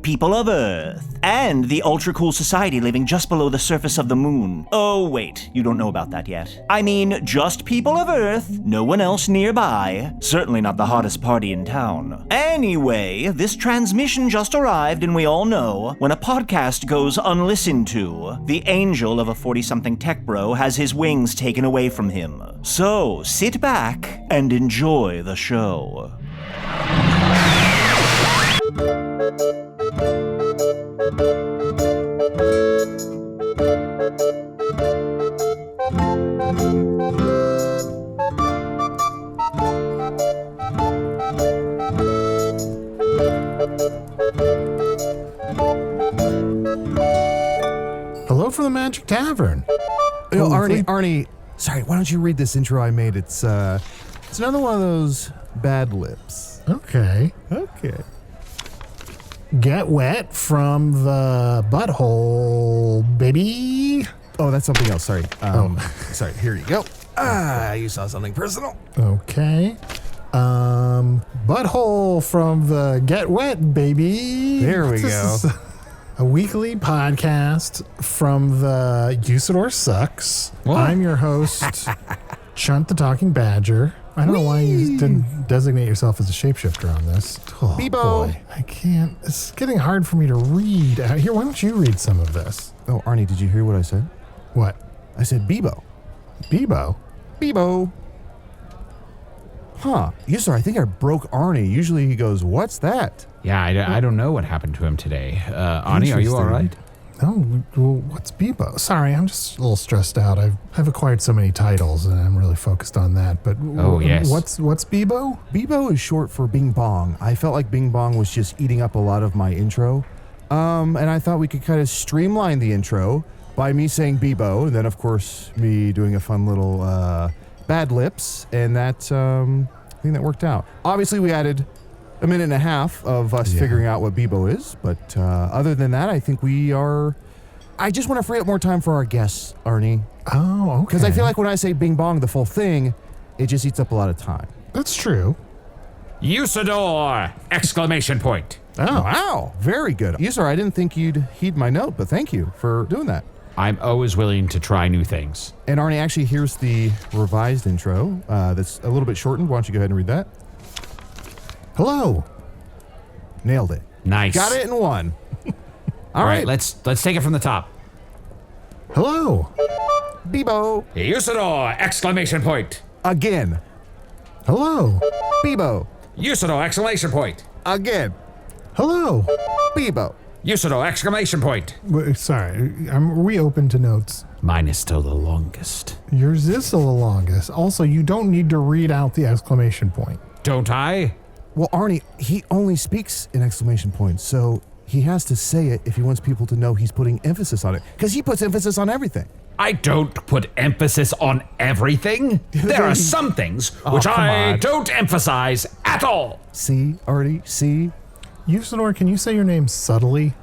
people of Earth, and the ultra-cool society living just below the surface of the moon. Oh, wait, you don't know about that yet. I mean, just people of Earth, no one else nearby. Certainly not the hottest party in town. Anyway, this transmission just arrived, and we all know, when a podcast goes unlistened to, the angel of a 40-something tech bro has his wings taken away from him. So, sit back and enjoy the show. Hello from the Magic Tavern. Arnie, sorry, why don't you read this intro I made? It's another one of those bad lips. Okay. Get wet from the butthole, baby. Oh, that's something else. Sorry. Sorry. Here you go. You saw something personal. Okay. Butthole from the Get Wet, baby. There we go. A weekly podcast from the Usidore Sucks. What? I'm your host, Chunt the Talking Badger. I don't know why you didn't designate yourself as a shapeshifter on this. Oh, Bebo. boy. I can't. It's getting hard for me to read. Here, why don't you read some of this? Oh, Arnie, did you hear what I said? What? I said Bebo. Bebo? Bebo. Huh. Usidore, I think I broke Arnie. Usually he goes, what's that? Yeah, I don't know what happened to him today. Arnie, are you all right? Oh, well, what's Bebo? Sorry, I'm just a little stressed out. I've acquired so many titles, and I'm really focused on that. But yes. What's Bebo? Bebo is short for Bing Bong. I felt like Bing Bong was just eating up a lot of my intro. And I thought we could kind of streamline the intro by me saying Bebo, and then, of course, me doing a fun little bad lips, and that, I think that worked out. Obviously, we added a minute and a half of us figuring out what Bebo is, but other than that, I think we are... I just want to free up more time for our guests, Arnie. Oh, okay. Because I feel like when I say Bing Bong, the full thing, it just eats up a lot of time. That's true. Usidore! Exclamation point. Oh. Wow, very good. Usidore, I didn't think you'd heed my note, but thank you for doing that. I'm always willing to try new things. And Arnie, actually, here's the revised intro that's a little bit shortened. Why don't you go ahead and read that? Hello. Nailed it. Nice. Got it in one. All right, let's take it from the top. Hello. Bebo. Usidore! Exclamation point. Again. Hello. Bebo. Usidore! Exclamation point. Again. Hello. Bebo. Usidore! Exclamation point. Sorry, are we open to notes? Mine is still the longest. Yours is still the longest. Also, you don't need to read out the exclamation point. Don't I? Well, Arnie, he only speaks in exclamation points, so he has to say it if he wants people to know he's putting emphasis on it, because he puts emphasis on everything. I don't put emphasis on everything. There are some things which I don't emphasize at all. See, Arnie, see? Usidore, can you say your name subtly?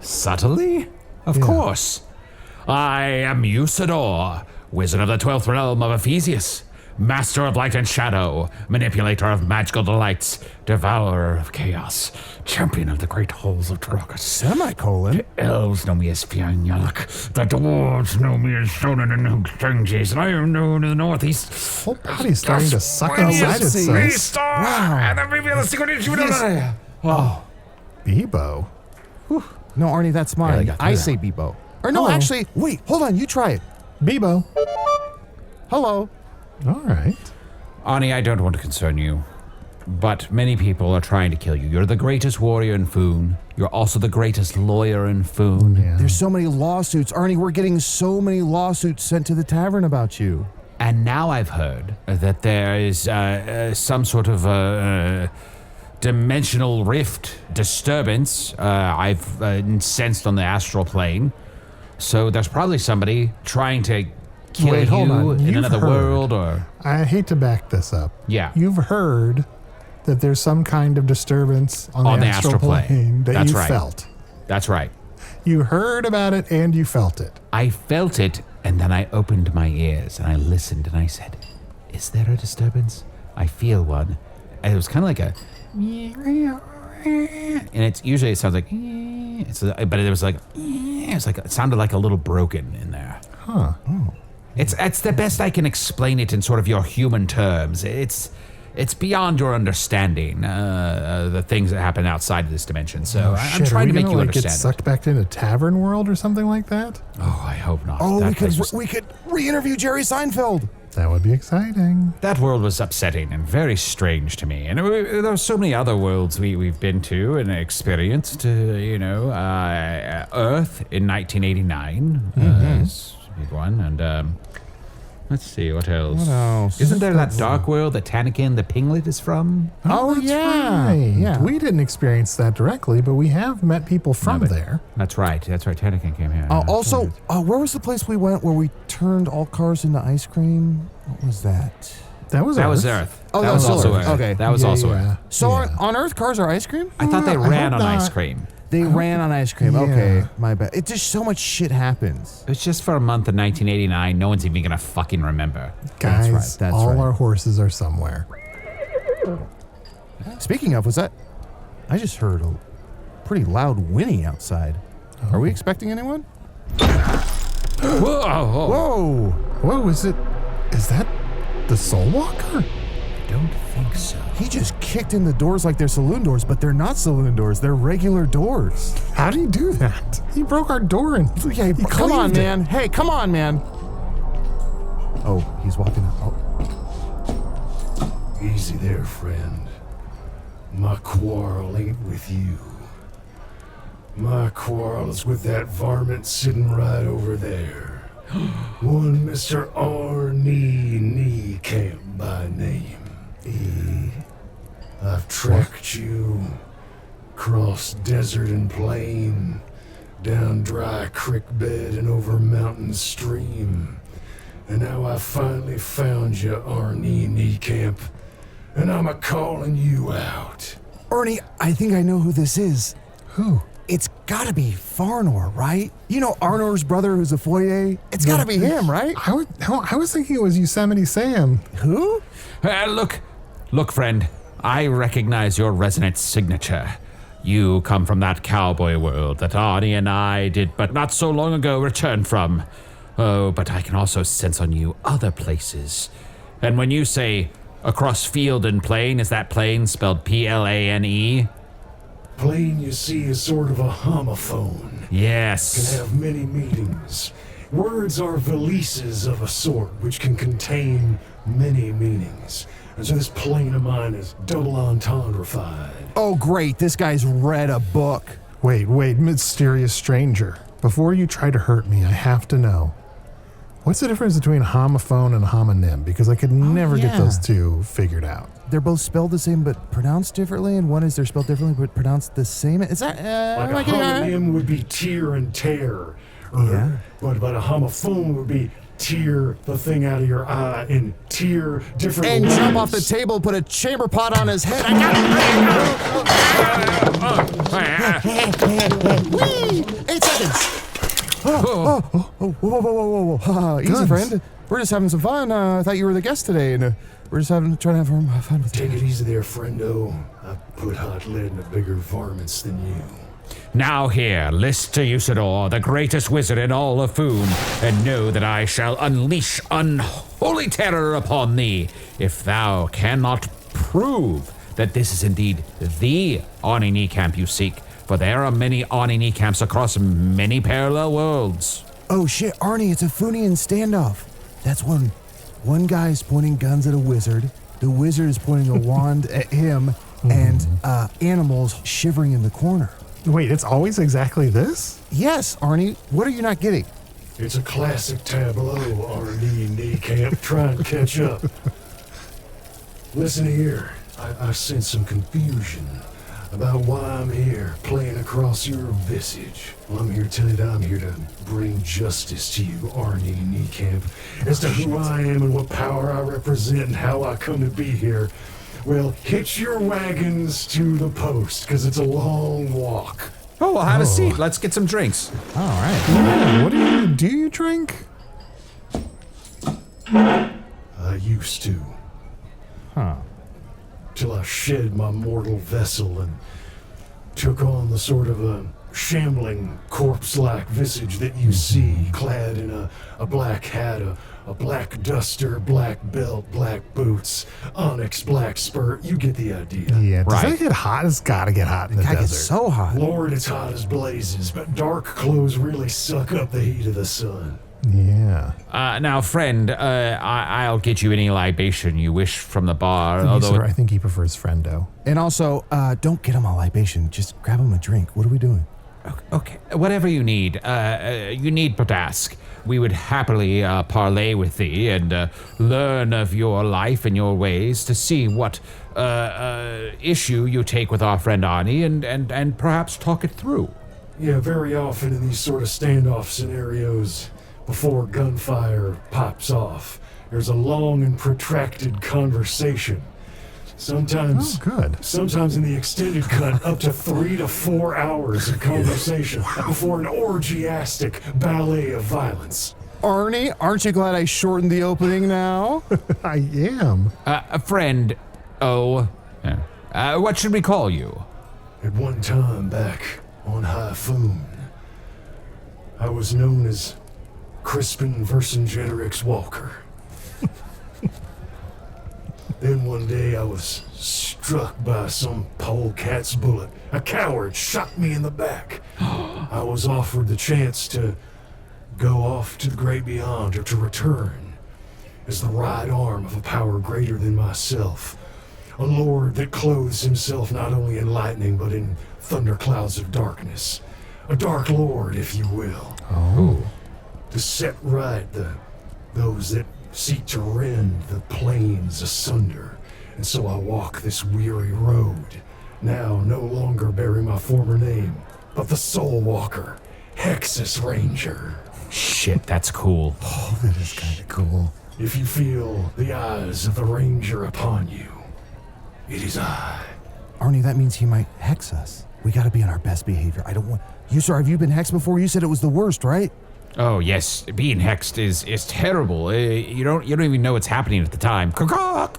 Subtly? Of course. I am Usidore, wizard of the 12th realm of Ephesius, master of light and shadow, manipulator of magical delights, devourer of chaos, champion of the great halls of Tarakas. Semicolon? The elves know me as Fionnyalak, the dwarves know me as Shonen and Hoogstanges, and I am known in the northeast. Whole body's starting to suck inside itself. Wow. And then reveal the secret Bebo. No, Arnie, that's mine. I say Bebo. Or no, Hello. actually, wait, hold on, you try it. Bebo. Hello. All right. Arnie, I don't want to concern you, but many people are trying to kill you. You're the greatest warrior in Foon. You're also the greatest lawyer in Foon. Yeah. There's so many lawsuits. Arnie, we're getting so many lawsuits sent to the tavern about you. And now I've heard that there is some sort of dimensional rift disturbance I've sensed on the astral plane. So there's probably somebody trying to kill you in another world, or... I hate to back this up. Yeah. You've heard that there's some kind of disturbance on the astral plane that That's you right. felt. That's right. You heard about it and you felt it. I felt it, and then I opened my ears, and I listened, and I said, is there a disturbance? I feel one. And it was kind of like a... and it sounds like, but it was like, it sounded like a little broken in there. Huh. Oh. It's the best I can explain it in sort of your human terms. It's beyond your understanding, the things that happen outside of this dimension. So I'm trying to make you understand. Get sucked back into Tavern World or something like that? Oh, I hope not. Oh, we could re-interview Jerry Seinfeld. That would be exciting. That world was upsetting and very strange to me. And there were so many other worlds we've been to and experienced. Earth in 1989 is a big one. And let's see, what else? What else? Isn't there that dark world that Tanakin the Pinglet is from? Oh, that's yeah. right. Yeah. We didn't experience that directly, but we have met people from there. That's right. Tanakin came here. Also, where was the place we went where we turned all cars into ice cream? What was that? That was Earth. Oh, that was also Earth. Earth. Okay. That was also Earth. So on Earth, cars are ice cream? I thought they I ran hope on ice not. cream. They ran on ice cream. Yeah. Okay, my bad. It just so much shit happens. It was just for a month in 1989. No one's even gonna fucking remember. Guys, That's all right. our horses are somewhere. Speaking of, was that? I just heard a pretty loud whinny outside. Are we expecting anyone? Whoa! Whoa! Whoa, is that the Soulwalker? Don't think so. He just kicked in the doors like they're saloon doors, but they're not saloon doors. They're regular doors. How did he do that? He broke our door and Yeah, he come on, cleaved it. man. Hey, come on, man. Oh, he's walking up. Oh. Easy there, friend. My quarrel ain't with you. My quarrel is with that varmint sitting right over there. One Mr. Arnie Niekamp by name. I've tracked you across desert and plain, down dry creek bed and over mountain stream. And now I finally found you, Arnie Niekamp, and I'm a-calling you out. Arnie, I think I know who this is. Who? It's gotta be Farnor, right? You know Arnor's brother who's a foyer? It's gotta be him, right? I was thinking it was Yosemite Sam. Who? Look, friend. I recognize your resonant signature. You come from that cowboy world that Arnie and I did but not so long ago return from. Oh, but I can also sense on you other places. And when you say across field and plain, is that plain spelled Plane? Plain, you see, is sort of a homophone. Yes. Can have many meanings. Words are valises of a sort, which can contain many meanings. And so this plane of mine is double entendre-fied. Oh, great. This guy's read a book. Wait, mysterious stranger. Before you try to hurt me, I have to know. What's the difference between homophone and homonym? Because I could never get yeah. those two figured out. They're both spelled the same but pronounced differently, and one is they're spelled differently but pronounced the same. Is that Like a homonym would be tear and tear. Yeah. But a homophone would be tear the thing out of your eye and tear different And jump off the words. table, put a chamber pot on his head. I got it. Whee! 8 seconds. Whoa, whoa. Easy, Guns. friend. We're just having some fun. I thought you were the guest today, and we're just trying to have fun with Take you. it easy there, friendo. I put hot lead in a bigger varmints than you. Now here, list to Usidore, the greatest wizard in all of Foon, and know that I shall unleash unholy terror upon thee, if thou cannot prove that this is indeed the Arnie Niekamp you seek, for there are many Arnie Niekamps across many parallel worlds. Oh shit, Arnie, it's a Foonian standoff. That's when one guy's pointing guns at a wizard, the wizard is pointing a wand at him, and animals shivering in the corner. Wait, it's always exactly this? Yes, Arnie, what are you not getting? It's a classic tableau, Arnie Niekamp. Try and catch up. Listen here. I sense some confusion about why I'm here, playing across your visage. Well, I'm here to tell you that I'm here to bring justice to you, Arnie Niekamp, as to who I am and what power I represent and how I come to be here. Well, hitch your wagons to the post, because it's a long walk. Oh, well, have a seat. Let's get some drinks. All right. Yeah, what do you drink? I used to. Huh. Till I shed my mortal vessel and took on the sort of a shambling, corpse-like visage that you see, clad in a black hat, a black duster, black belt, black boots, onyx black spur. You get the idea. Yeah, does Right. that get hot? It's gotta get hot in the God, desert. it's so hot. Lord, it's hot as blazes, but dark clothes really suck up the heat of the sun. Yeah. Now, friend, I'll get you any libation you wish from the bar. I think he prefers friendo. And also, don't get him a libation. Just grab him a drink. What are we doing? Okay, whatever you need but ask. We would happily parlay with thee and learn of your life and your ways to see what issue you take with our friend Arnie and perhaps talk it through. Yeah, very often in these sort of standoff scenarios, before gunfire pops off, there's a long and protracted conversation. Sometimes, good. Sometimes in the extended cut, up to 3 to 4 hours of conversation before an orgiastic ballet of violence. Arnie, aren't you glad I shortened the opening now? I am. A friend, what should we call you? At one time back on High Foon, I was known as Crispin Versenjettericks Walker. Then one day I was struck by some polecat's bullet. A coward shot me in the back. I was offered the chance to go off to the great beyond, or to return as the right arm of a power greater than myself. A lord that clothes himself not only in lightning but in thunderclouds of darkness. A dark lord, if you will. Oh. To set right those that seek to rend the plains asunder. And so I walk this weary road, now no longer bearing my former name, but the Soulwalker, Hexas Ranger. Shit, that's cool. Oh, that is kind of cool. If you feel the eyes of the Ranger upon you, it is I. Arnie, that means he might hex us. We gotta be on our best behavior. I don't want... You, sir, have you been hexed before? You said it was the worst, right? Oh yes, being hexed is terrible. You don't even know what's happening at the time. Caw-caw!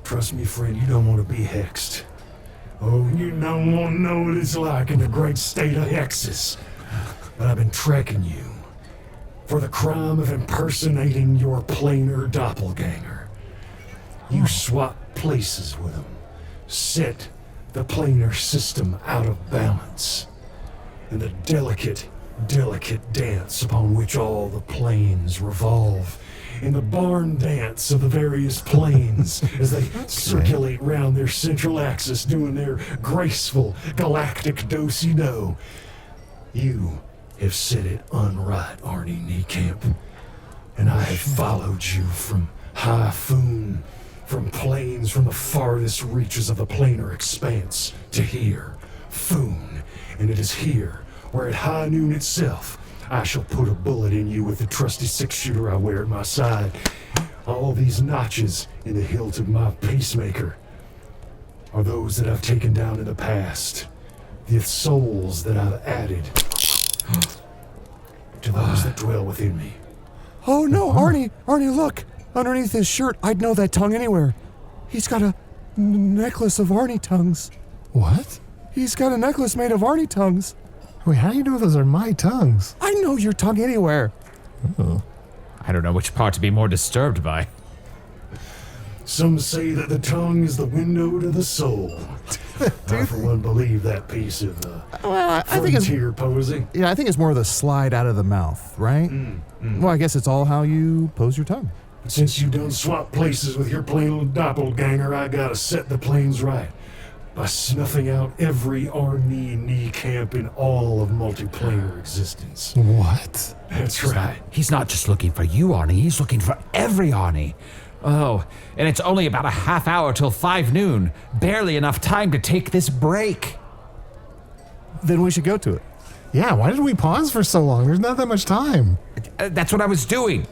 Trust me, friend, you don't want to be hexed. Oh, you don't want to know what it's like in the great state of Hexas. But I've been tracking you for the crime of impersonating your planar doppelganger. You swap places with him, set the planar system out of balance, and the delicate dance upon which all the planes revolve, in the barn dance of the various planes as they circulate round their central axis, doing their graceful galactic do-si-do. You have said it unright, Arnie Niekamp, and I have followed you from High Foon, from planes from the farthest reaches of the planar expanse to here, Foon, and it is here where at high noon itself I shall put a bullet in you with the trusty 6-shooter I wear at my side. All these notches in the hilt of my peacemaker are those that I've taken down in the past, the souls that I've added to those that dwell within me. Oh no, Arnie, look! Underneath his shirt, I'd know that tongue anywhere. He's got a necklace of Arnie tongues. What? He's got a necklace made of Arnie tongues. Wait, how do you know those are my tongues? I know your tongue anywhere. Oh. I don't know which part to be more disturbed by. Some say that the tongue is the window to the soul. I, for one, believe that piece of Well, I think it's... frontier poesy. Yeah, I think it's more of the slide out of the mouth, right? Well, I guess it's all how you pose your tongue. But since you done swap places with your plain little doppelganger, I gotta set the planes right by snuffing out every Arnie Niekamp in all of multiplayer existence. What? That's right. He's not just looking for you, Arnie. He's looking for every Arnie. Oh, and it's only about a half hour till 5 noon. Barely enough time to take this break. Then we should go to it. Yeah, why did we pause for so long? There's not that much time. That's what I was doing.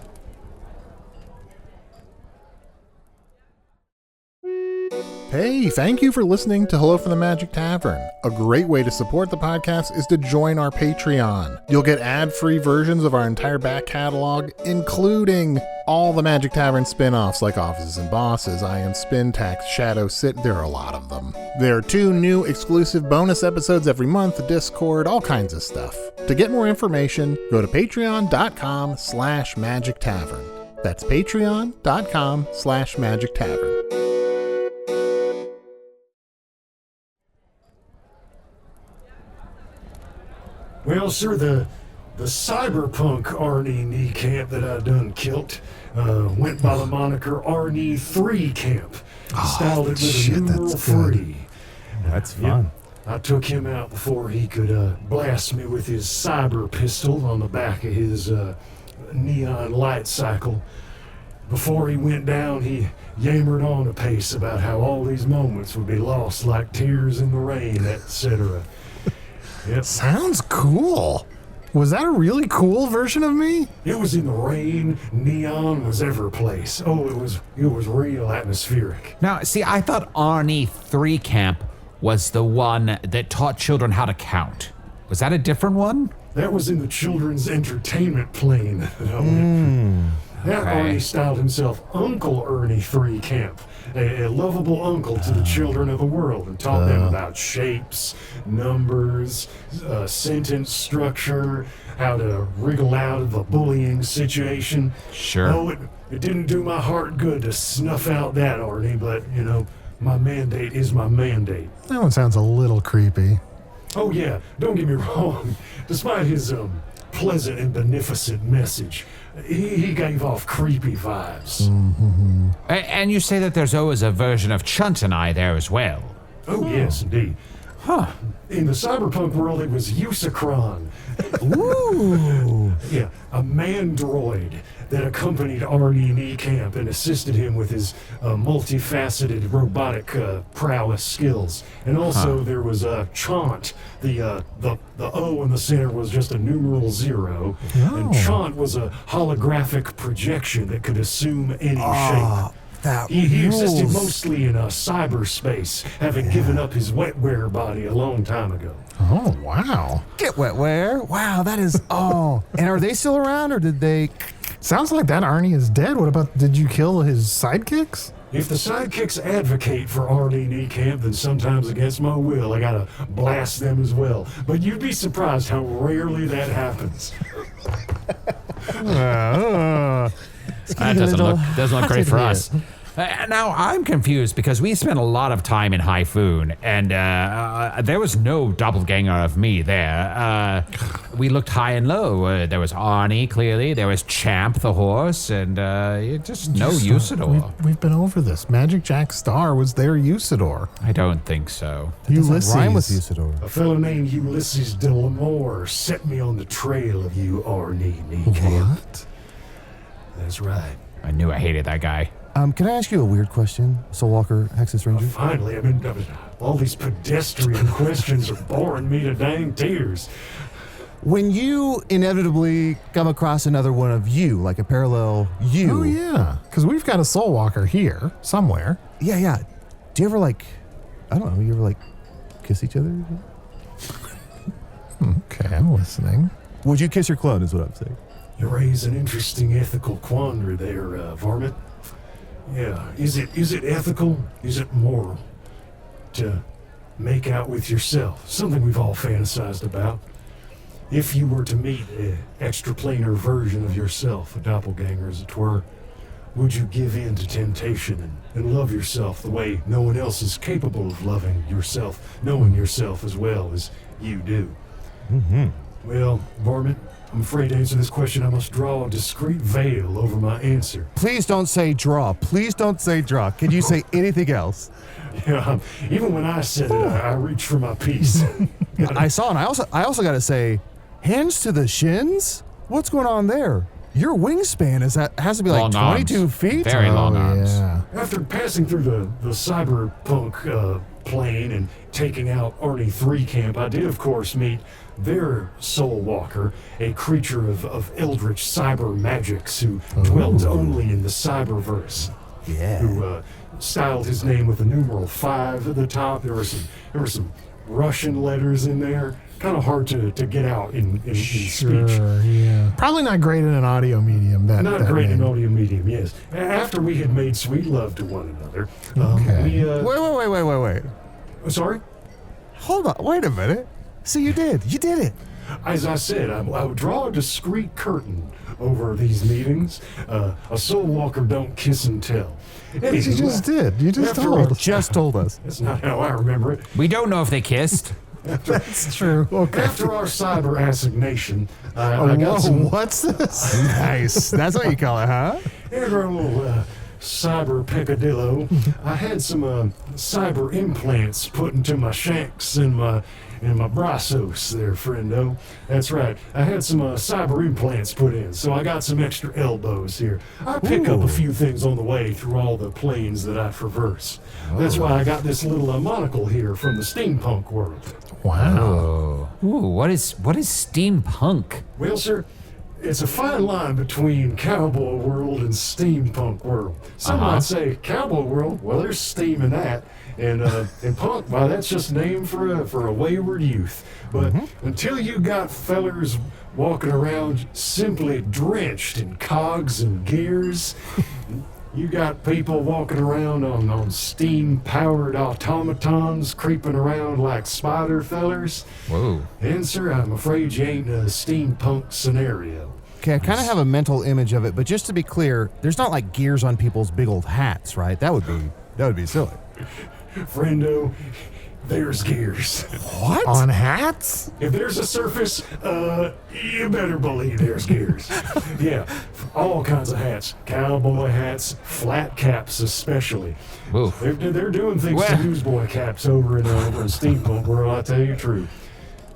Hey, thank you for listening to Hello from the Magic Tavern. A great way to support the podcast is to join our Patreon. You'll get ad-free versions of our entire back catalog, including all the Magic Tavern spin-offs like Offices and Bosses, I Am Spin Tax, Shadow Sit, there are a lot of them. There are 2 new exclusive bonus episodes every month, Discord, all kinds of stuff. To get more information, go to patreon.com/Magic Tavern. That's patreon.com/Magic Tavern. Well, sir, the cyberpunk Arnie Niekamp that I done kilt went by the moniker Arnie 3 Camp. Styled it with a numeral 3. That's fun. I took him out before he could blast me with his cyber pistol on the back of his neon light cycle. Before he went down, he yammered on apace about how all these moments would be lost like tears in the rain, etc. Yep. Sounds cool. Was that a really cool version of me? It was in the rain. Neon was every place. Oh, it was real atmospheric. Now, see, I thought Arnie 3 Camp was the one that taught children how to count. Was that a different one? That was in the children's entertainment plane that I went. That Okay. Arnie styled himself Uncle Ernie 3 Camp, a lovable uncle to the children of the world, and taught them about shapes, numbers, sentence structure, how to wriggle out of a bullying situation. Sure. Oh, it didn't do my heart good to snuff out that, Arnie, but, my mandate is my mandate. That one sounds a little creepy. Oh, yeah, don't get me wrong. Despite his pleasant and beneficent message, he gave off creepy vibes. And you say that there's always a version of Chunt and I there as well. Oh, yes, indeed. Huh. In the cyberpunk world, it was Usidore. Ooh. Yeah, a man-droid that accompanied Arnie Niekamp and assisted him with his multifaceted robotic prowess skills. And also there was Chunt. The O in the center was just a numeral 0. And Chunt was a holographic projection that could assume any shape. That He existed rules. mostly in cyberspace, having given up his wetware body a long time ago. Oh, wow. Get wetware. Wow, that is. Oh. And are they still around, or did they? Sounds like that Arnie is dead. What about, did you kill his sidekicks? If the sidekicks advocate for Arnie Niekamp, then sometimes against my will, I gotta blast them as well. But you'd be surprised how rarely that happens. That doesn't look great for us. Now, I'm confused because we spent a lot of time in High Foon, and there was no doppelganger of me there. We looked high and low. There was Arnie, clearly. There was Champ, the horse, and just no Usidore. We've been over this. Magic Jack Star was their Usidore. I don't think so. Ulysses. Rhyme with Usidore. A fellow named Ulysses de Lamore set me on the trail of you, Arnie Niekamp. What? That's right. I knew I hated that guy. Can I ask you a weird question, Soulwalker, Hexas Ranger? Finally, I mean, all these pedestrian questions are boring me to dang tears. When you inevitably come across another one of you, like a parallel you. Oh, yeah. Because we've got a Soulwalker here, somewhere. Yeah. Do you ever you ever kiss each other? Okay, I'm listening. Would you kiss your clone, is what I'm saying. You raise an interesting ethical quandary there, Varmint. Yeah, is it ethical? Is it moral to make out with yourself? Something we've all fantasized about. If you were to meet an extraplanar version of yourself, a doppelganger as it were, would you give in to temptation and love yourself the way no one else is capable of loving yourself, knowing yourself as well as you do? Well, Varmint, I'm afraid to answer this question, I must draw a discreet veil over my answer. Please don't say draw. Please don't say draw. Can you say anything else? Yeah, even when I said it, I reached for my piece. I saw, and I also got to say, hands to the shins? What's going on there? Your wingspan has to be like Long 22 arms. feet? Very long arms. Yeah. After passing through the cyberpunk plane and taking out Arnie 3 Camp, I did, of course, meet their Soulwalker, a creature of eldritch cyber magics who dwelt only in the cyberverse. Yeah. Who styled his name with the numeral 5 at the top. There were some Russian letters in there. Kind of hard to get out in speech. Sure, yeah. Probably not great in an audio medium. Not great in name. an audio medium, yes. After we had made sweet love to one another, Okay. we... Wait. Sorry? Hold on, wait a minute. See, you did it. As I said, I would draw a discreet curtain over these meetings. A Soulwalker don't kiss and tell. But you just did. You just After all, told. Just told us. That's not how I remember it. We don't know if they kissed. That's true. Okay. After our cyber assignation, I got some... What's this? Nice. That's what you call it, huh? After a little cyber peccadillo, I had some cyber implants put into my shanks and my brazos there, friendo. That's right. I had some cyber implants put in, so I got some extra elbows here. I pick up a few things on the way through all the planes that I traverse. That's why I got this little monocle here from the steampunk world. Wow. Oh. Ooh, what is steampunk? Well, sir, it's a fine line between Cowboy World and Steampunk World. Some might say Cowboy World, well, there's steam in that. And punk, well, that's just name for a wayward youth. But until you got fellers walking around simply drenched in cogs and gears, you got people walking around on steam-powered automatons creeping around like spider fellers. Whoa. And, sir, I'm afraid you ain't a steampunk scenario. Okay, I kind of have a mental image of it, but just to be clear, there's not like gears on people's big old hats, right? That would be silly. Friendo, there's gears. What? On hats? If there's a surface, you better believe there's gears. Yeah, all kinds of hats. Cowboy hats, flat caps especially. Whoa. They're doing things to Well. newsboy caps over in Steampunk World, I tell you the truth.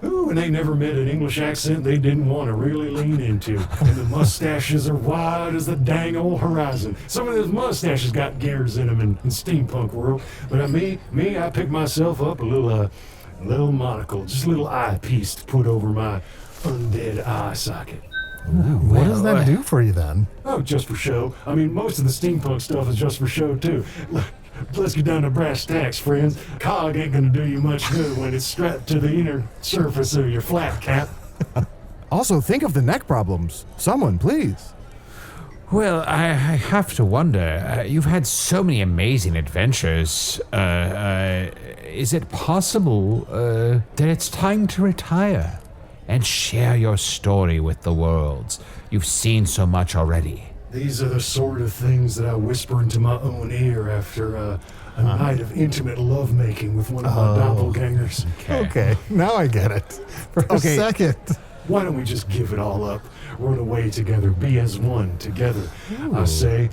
Ooh, and they never met an English accent they didn't want to really lean into. And the mustaches are wide as the dang old horizon. Some of those mustaches got gears in them in Steampunk World. But me, I picked myself up a little monocle, just a little eyepiece to put over my undead eye socket. What does that do for you then? Oh, just for show. I mean, most of the steampunk stuff is just for show, too. Let's get down to brass tacks, friends. Cog ain't gonna do you much good when it's strapped to the inner surface of your flat cap. Also, think of the neck problems. Someone, please. Well, I have to wonder. You've had so many amazing adventures. Is it possible that it's time to retire and share your story with the world? You've seen so much already. These are the sort of things that I whisper into my own ear after a night of intimate lovemaking with one of my doppelgangers. Okay, now I get it. For a second. Why don't we just give it all up, run away together, be as one together? I say,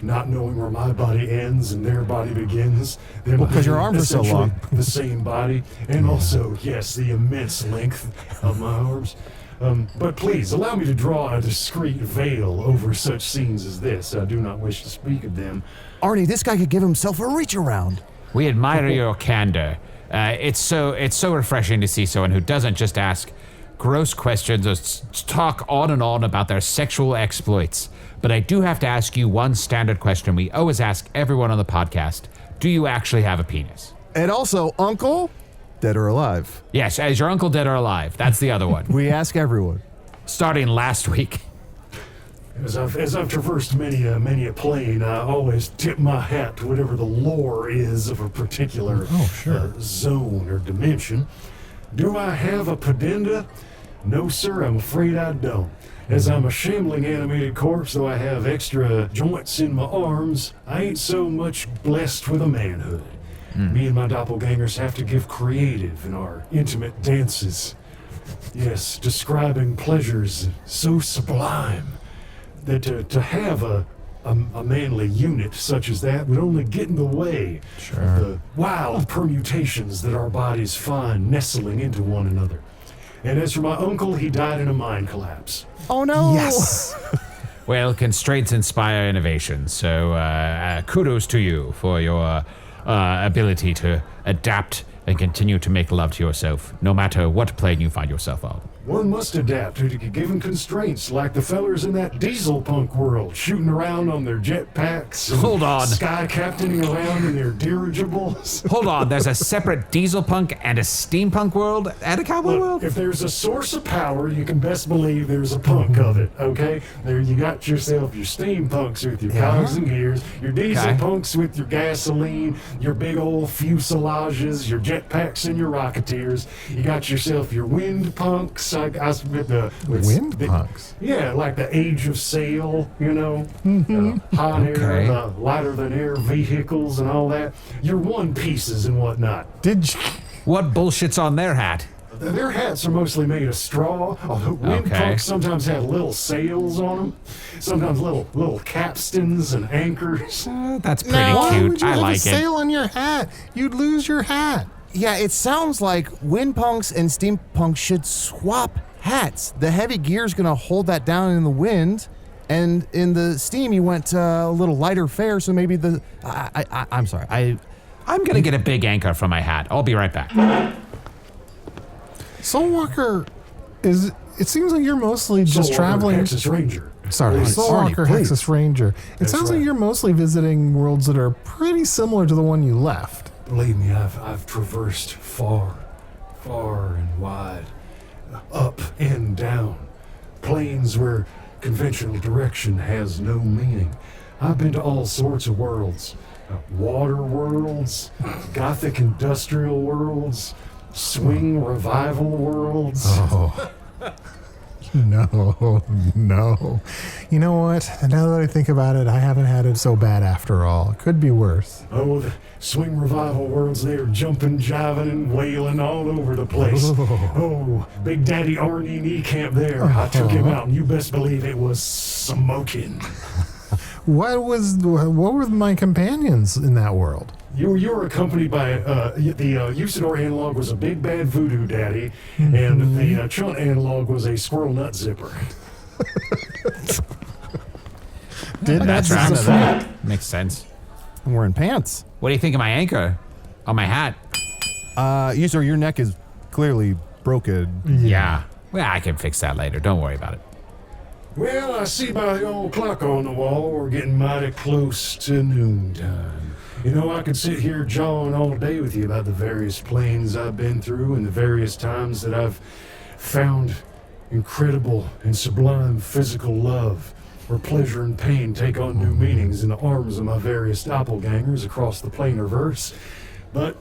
not knowing where my body ends and their body begins. Them Well, 'cause your arms are so essentially long. The same body, and also, yes, the immense length of my arms. But please, allow me to draw a discreet veil over such scenes as this. I do not wish to speak of them. Arnie, this guy could give himself a reach around. We admire your candor. It's so refreshing to see someone who doesn't just ask gross questions or talk on and on about their sexual exploits. But I do have to ask you one standard question we always ask everyone on the podcast. Do you actually have a penis? And also, Uncle, dead or alive? Yes, is your uncle dead or alive? That's the other one. We ask everyone. Starting last week. As I've traversed many a plane, I always tip my hat to whatever the lore is of a particular zone or dimension. Do I have a pedenda? No, sir, I'm afraid I don't. As I'm a shambling animated corpse, though I have extra joints in my arms, I ain't so much blessed with a manhood. Me and my doppelgangers have to give creative in our intimate dances. Yes, describing pleasures so sublime that to have a manly unit such as that would only get in the way of the wild permutations that our bodies find nestling into one another. And as for my uncle, he died in a mine collapse. Oh, no. Yes. Well, constraints inspire innovation, so kudos to you for your ability to adapt and continue to make love to yourself, no matter what plane you find yourself on. One must adapt to given constraints, like the fellers in that diesel punk world, shooting around on their jetpacks. Hold on. Sky captaining around in their dirigibles. Hold on, there's a separate diesel punk and a steampunk world at a Cowboy World? If there's a source of power, you can best believe there's a punk of it, okay? There you got yourself your steam punks with your cogs and gears, your diesel punks with your gasoline, your big old fuselages, your jetpacks and your rocketeers. You got yourself your wind punks. Wind punks? Yeah, like the Age of Sail, you know? Hot air, lighter than air vehicles and all that. Your one pieces and whatnot. What bullshit's on their hat? Their hats are mostly made of straw. Wind punks sometimes have little sails on them. Sometimes little capstans and anchors. That's pretty cute. Why would you I have like a sail on your hat? You'd lose your hat. Yeah, it sounds like wind punks and steampunk should swap hats. The heavy gear's gonna hold that down in the wind, and in the steam you went a little lighter fare, so maybe the... I'm sorry, I'm gonna get a big anchor for my hat. I'll be right back. Soulwalker it seems like you're mostly just Soulwalker, traveling... Hexas Ranger. Sorry, Soulwalker, Hexas Ranger. It sounds like right. you're mostly visiting worlds that are pretty similar to the one you left. Believe me, I've traversed far and wide, up and down, plains where conventional direction has no meaning. I've been to all sorts of worlds, water worlds, gothic industrial worlds, swing revival worlds. Oh. No. You know what? Now that I think about it, I haven't had it so bad after all. It could be worse. Oh, the swing revival worlds, they are jumping, jiving, and wailing all over the place. Oh, Big Daddy Arnie Niekamp there. I took him out, and you best believe it was smoking. What were my companions in that world? You were accompanied by the Usidore analog was a big bad voodoo daddy, and the Chunt analog was a squirrel nut zipper. That's right. Makes sense. I'm wearing pants. What do you think of my anchor on my hat? Usidore, your neck is clearly broken. Yeah. Well, I can fix that later. Don't worry about it. Well, I see by the old clock on the wall we're getting mighty close to noontime. You know, I could sit here jawing all day with you about the various planes I've been through and the various times that I've found incredible and sublime physical love, where pleasure and pain take on new meanings in the arms of my various doppelgangers across the planar verse. But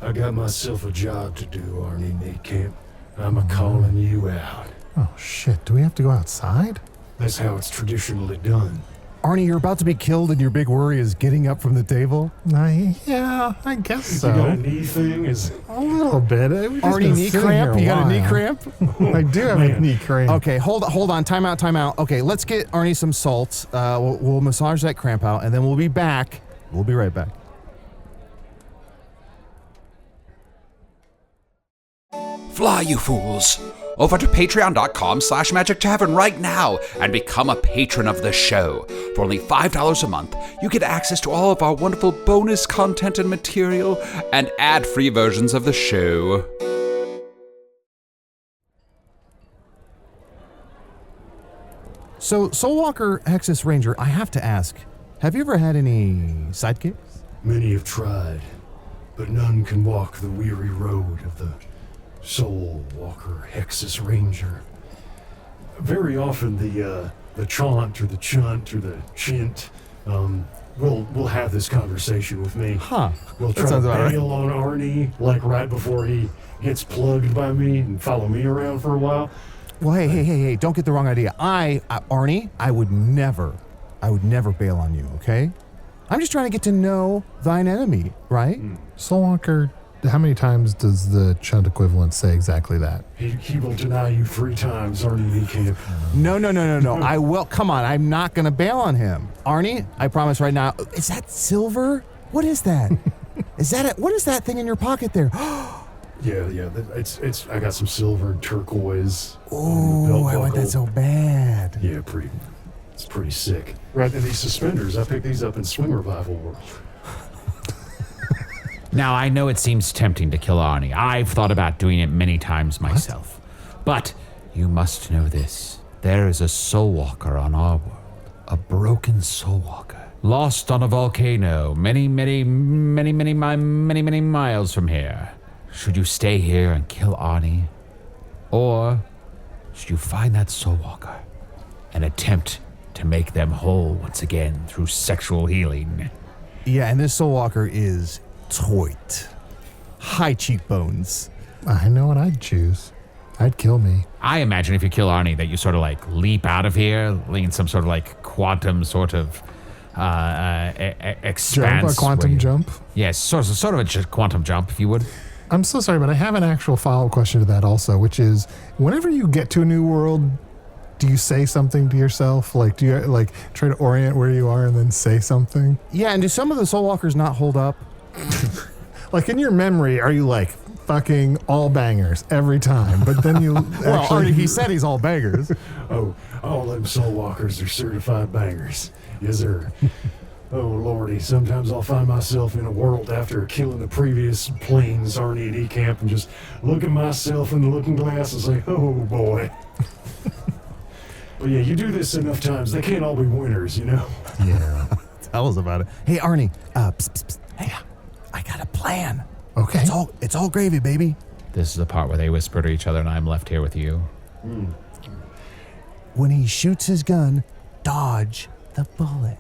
I got myself a job to do, Arnie Niekamp. I'm a-calling you out. Oh, shit. Do we have to go outside? That's how it's traditionally done. Arnie, you're about to be killed and your big worry is getting up from the table? Yeah, I guess so. You got a knee thing? Is A little bit. Arnie, knee cramp? You got a knee cramp? I do have a knee cramp. Okay, hold on. Time out. Okay, let's get Arnie some salt. We'll massage that cramp out, and then we'll be back. We'll be right back. Fly, you fools! Over to patreon.com/Magic Tavern right now and become a patron of the show. For only $5 a month, you get access to all of our wonderful bonus content and material and ad-free versions of the show. So, Soulwalker, Hexas Ranger, I have to ask, have you ever had any sidekicks? many have tried, but none can walk the weary road of the Soulwalker, Hexas Ranger. Very often the Chaunt or the Chunt or the Chint will have this conversation with me. Huh. We'll try to bail on Arnie, like right before he gets plugged by me and follow me around for a while. Well, hey, don't get the wrong idea. Arnie, I would never bail on you, okay? I'm just trying to get to know thine enemy, right? Soulwalker, how many times does the Chunt equivalent say exactly that? He will deny you 3 times, Arnie Niekamp. No. I will. Come on, I'm not going to bail on him. Arnie, I promise right now. Is that silver? What is that? What is that thing in your pocket there? Yeah. It's. I got some silver and turquoise. Oh, I want that so bad. Yeah, it's pretty sick. Right, and these suspenders, I picked these up in Swing Revival World. Now, I know it seems tempting to kill Arnie. I've thought about doing it many times myself. But You must know this. There is a Soulwalker on our world. A broken Soulwalker. Lost on a volcano many miles from here. Should you stay here and kill Arnie? Or should you find that Soulwalker and attempt to make them whole once again through sexual healing? Yeah, and this Soulwalker is toit. High cheekbones. I know what I'd choose. I'd kill me. I imagine if you kill Arnie that you sort of like leap out of here, in some sort of like quantum sort of expanse. A quantum jump? Yes, sort of a quantum jump, if you would. I'm so sorry, but I have an actual follow-up question to that also, which is, whenever you get to a new world, do you say something to yourself? Like, do you like try to orient where you are and then say something? Yeah, and do some of the Soulwalkers not hold up? Like in your memory, are you like fucking all bangers every time? But then you Well, Arnie, he said he's all bangers. Oh, all them Soulwalkers are certified bangers. Yes, sir. Oh, Lordy, sometimes I'll find myself in a world after killing the previous planes, Arnie and Niekamp, and just look at myself in the looking glass and say, oh, boy. But yeah, you do this enough times, they can't all be winners, you know? Yeah. Tell us about it. Hey, Arnie. Hey, I got a plan. Okay. It's all gravy, baby. This is the part where they whisper to each other and I'm left here with you. When he shoots his gun, dodge the bullet.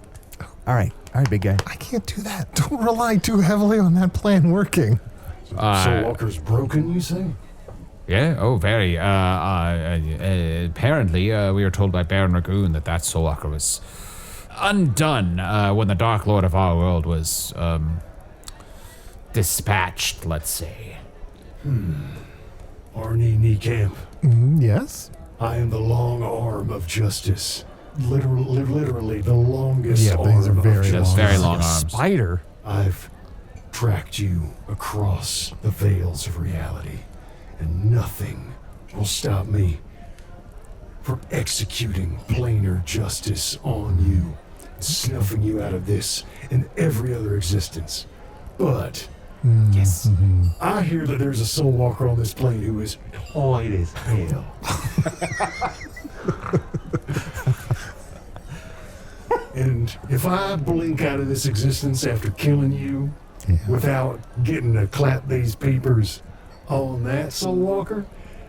All right, big guy. I can't do that. Don't rely too heavily on that plan working. Soulwalker's broken, you say? Yeah, oh, very. Apparently, we were told by Baron Ragoon that Soulwalker was undone when the Dark Lord of our world was dispatched, let's say. Arnie Niekamp. Yes? I am the long arm of justice. Literally the longest arm these are very of long. justice. Very long arms. Spider. I've tracked you across the veils of reality, and nothing will stop me from executing planar justice on you, snuffing you out of this and every other existence. But yes, I hear that there's a Soulwalker on this plane who is toy as hell. And if I blink out of this existence after killing you without getting to clap these peepers on that Soulwalker,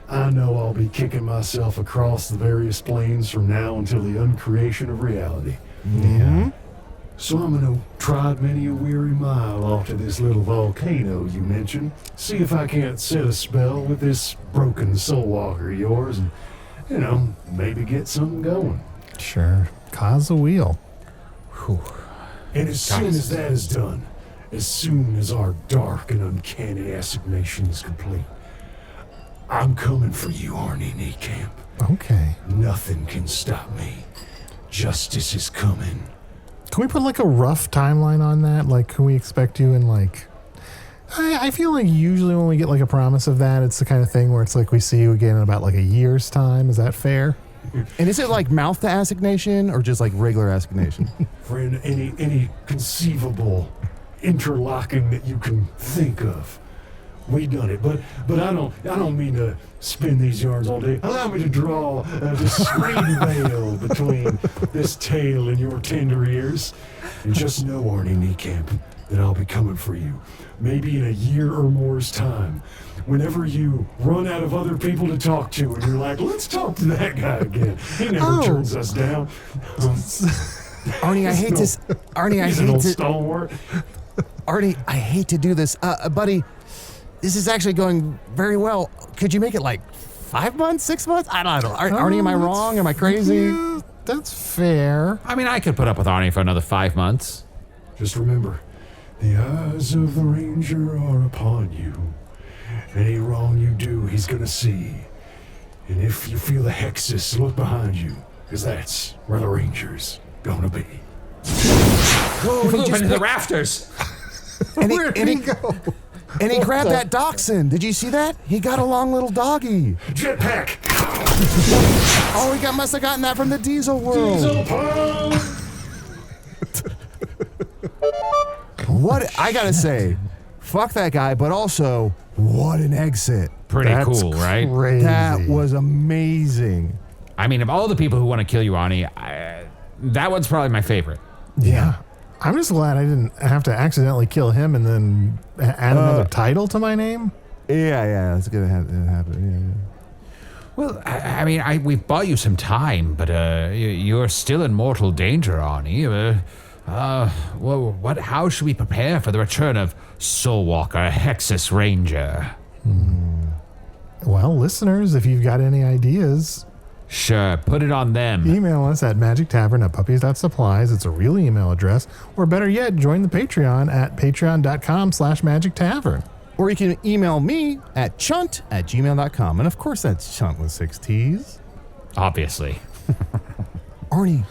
I know I'll be kicking myself across the various planes from now until the uncreation of reality. Yeah. So I'm gonna trod many a weary mile off to this little volcano you mentioned, see if I can't set a spell with this broken Soulwalker of yours and, maybe get something going. Sure. Cause a wheel. Whew. And as soon as that is done, as soon as our dark and uncanny assignation is complete, I'm coming for you, Arnie Niekamp. Okay. Nothing can stop me. Justice is coming. Can we put like a rough timeline on that? Like, can we expect you in like... I feel like usually when we get like a promise of that, it's the kind of thing where it's like we see you again in about like a year's time. Is that fair? And is it like mouth to assignation or just like regular assignation? Friend, any conceivable interlocking that you can think of. We done it, but I don't mean to spin these yarns all day. Allow me to draw this screen veil between this tale and your tender ears. And just know, Arnie Niekamp, that I'll be coming for you. Maybe in a year or more's time. Whenever you run out of other people to talk to and you're like, let's talk to that guy again. He never turns us down. Arnie, I hate this. Arnie, I He's an hate old to. stalwart. Arnie, I hate to do this, buddy. This is actually going very well. Could you make it like 5 months, 6 months? I don't know. Arnie, am I wrong? Am I crazy? Yeah, that's fair. I mean, I could put up with Arnie for another 5 months. Just remember, the eyes of the ranger are upon you. Any wrong you do, he's gonna see. And if you feel the Hexas, look behind you, because that's where the ranger's gonna be. Whoa, Flew up into the rafters. Where'd he go? And he grabbed that dachshund. Did you see that? He got a long little doggy. Jetpack! Oh, he must have gotten that from the Diesel world. Diesel pump! What I gotta say, fuck that guy, but also What an exit. Pretty That's cool, right? Crazy. That was amazing. I mean, of all the people who want to kill you, Arnie, that one's probably my favorite. Yeah. I'm just glad I didn't have to accidentally kill him and then add another title to my name. Yeah, that's gonna happen. Yeah. Well, I mean, we've bought you some time, but you're still in mortal danger, Arnie. Well, how should we prepare for the return of Soulwalker, Hexas Ranger? Well, listeners, if you've got any ideas, Sure, put it on them. email us at magictavern@puppies.supplies. It's a real email address. Or better yet, join the Patreon at patreon.com/magictavern. Or you can email me at chunt@gmail.com. And of course, that's Chunt with 6 T's. Obviously. Arnie,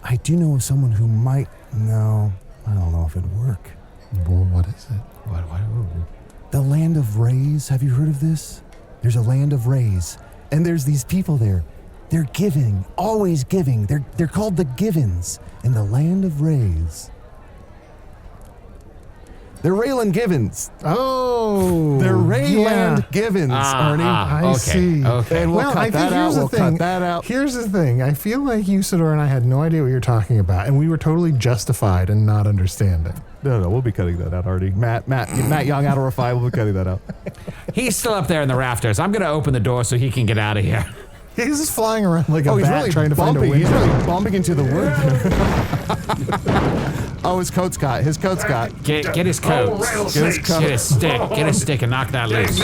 I do know of someone who might. No, I don't know if it'd work. Well, what is it? What? The Land of Rays. Have you heard of this? There's a Land of Rays, and there's these people there. They're giving, always giving. They're called the Givens in the Land of Rays. They're Raylan Givens. Oh, They're Rayland Givens, Arnie. I Okay, see. okay. And we'll Well, cut I think that out. here's the We'll thing. cut that out. Here's the thing. I feel like Usidore and I had no idea what you're talking about, and we were totally justified in not understanding. No, we'll be cutting that out, Arnie. Matt Young out of Rifai, we'll be cutting that out. He's still up there in the rafters. I'm going to open the door so he can get out of here. He's just flying around like a He's bat really trying to find a bumping. He's window. really bumping into the wood. Oh, his coat's got. Get his coat. rattlesnakes. Get his stick. Get his stick and knock that loose.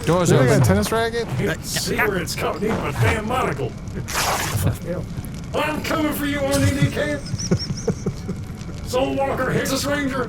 Doors You got a open. tennis racket? See where it's caught me, my damn monocle. I'm coming for you, Arnie Niekamp. Soulwalker, Hexas Ranger.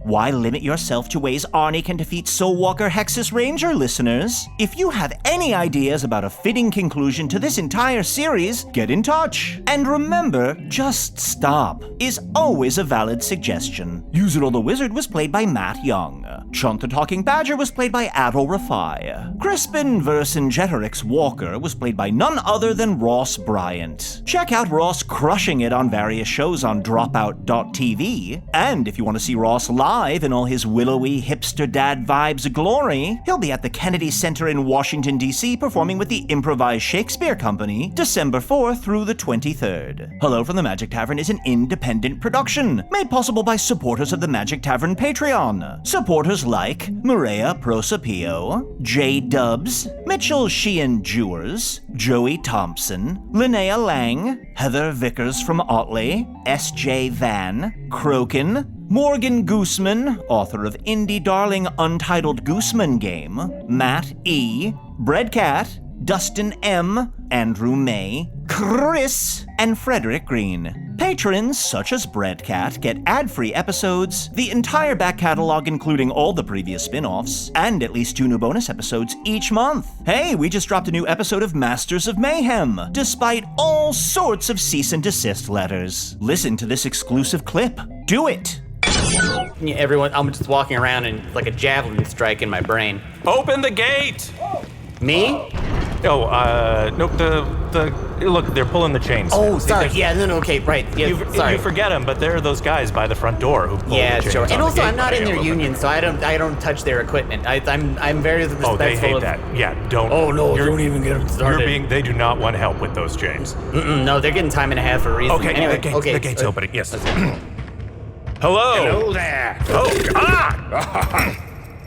Why limit yourself to ways Arnie can defeat Soulwalker Hexas Ranger, listeners? If you have any ideas about a fitting conclusion to this entire series, get in touch. And remember, just stop is always a valid suggestion. Usidore the Wizard was played by Matt Young. Chunt the Talking Badger was played by Adal Rifai. Crispin Versenjettericks Walker was played by none other than Ross Bryant. Check out Ross crushing it on various shows on dropout.tv. And if you want to see Ross live in all his willowy hipster dad vibes glory, he'll be at the Kennedy Center in Washington, D.C. performing with the Improvised Shakespeare Company December 4th through the 23rd. Hello from the Magic Tavern is an independent production made possible by supporters of the Magic Tavern Patreon. Supporters like Maria Prosapio, J. Dubs, Mitchell Sheehan Jewers, Joey Thompson, Linnea Lang, Heather Vickers from Otley, S.J. Van, Crokin, Morgan Gooseman, author of indie darling Untitled Gooseman Game, Matt E., Breadcat, Dustin M., Andrew May, Chris, and Frederick Green. Patrons such as Breadcat get ad-free episodes, the entire back catalog including all the previous spin-offs, and at least 2 new bonus episodes each month. Hey, we just dropped a new episode of Masters of Mayhem, despite all sorts of cease and desist letters. Listen to this exclusive clip. Do it! Everyone, I'm just walking around and like a javelin strike in my brain. Open the gate! Me? Oh, no, look, they're pulling the chains. Oh, sorry. Yeah, no, okay, right. Yeah, sorry. You forget them, but there are those guys by the front door who pull the chains sure. on And the also, gate I'm not when in they their open. union, so I don't touch their equipment. I'm very respectful. Oh, they hate of, that. Yeah, don't. Oh no, you're- don't even get them started. They do not want help with those chains. No, they're getting time and a half for a reason. Okay, anyway, the gate's opening. Yes. Hello. Hello there. Oh, God.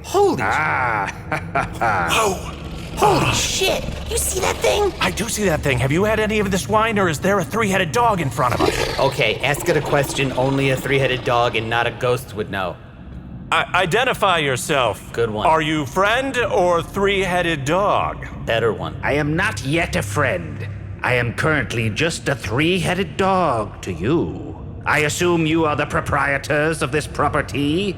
Holy Oh, Holy shit! You see that thing? I do see that thing. Have you had any of this wine, or is there a 3-headed dog in front of us? Okay, ask it a question only a 3-headed dog and not a ghost would know. Identify yourself. Good one. Are you friend or 3-headed dog? Better one. I am not yet a friend. I am currently just a 3-headed dog to you. I assume you are the proprietors of this property?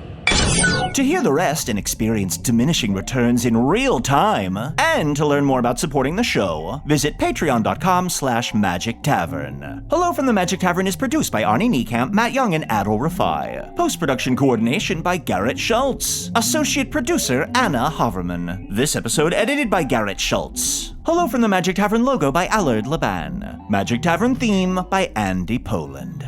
To hear the rest and experience diminishing returns in real time, and to learn more about supporting the show, visit patreon.com/Magic Tavern. Hello from the Magic Tavern is produced by Arnie, Niekamp, Matt Young, and Adal Rifai. Post-production coordination by Garrett Schultz. Associate producer Anna Havermann. This episode edited by Garrett Schultz. Hello from the Magic Tavern logo by Allard, Laban. Magic Tavern theme by Andy Poland.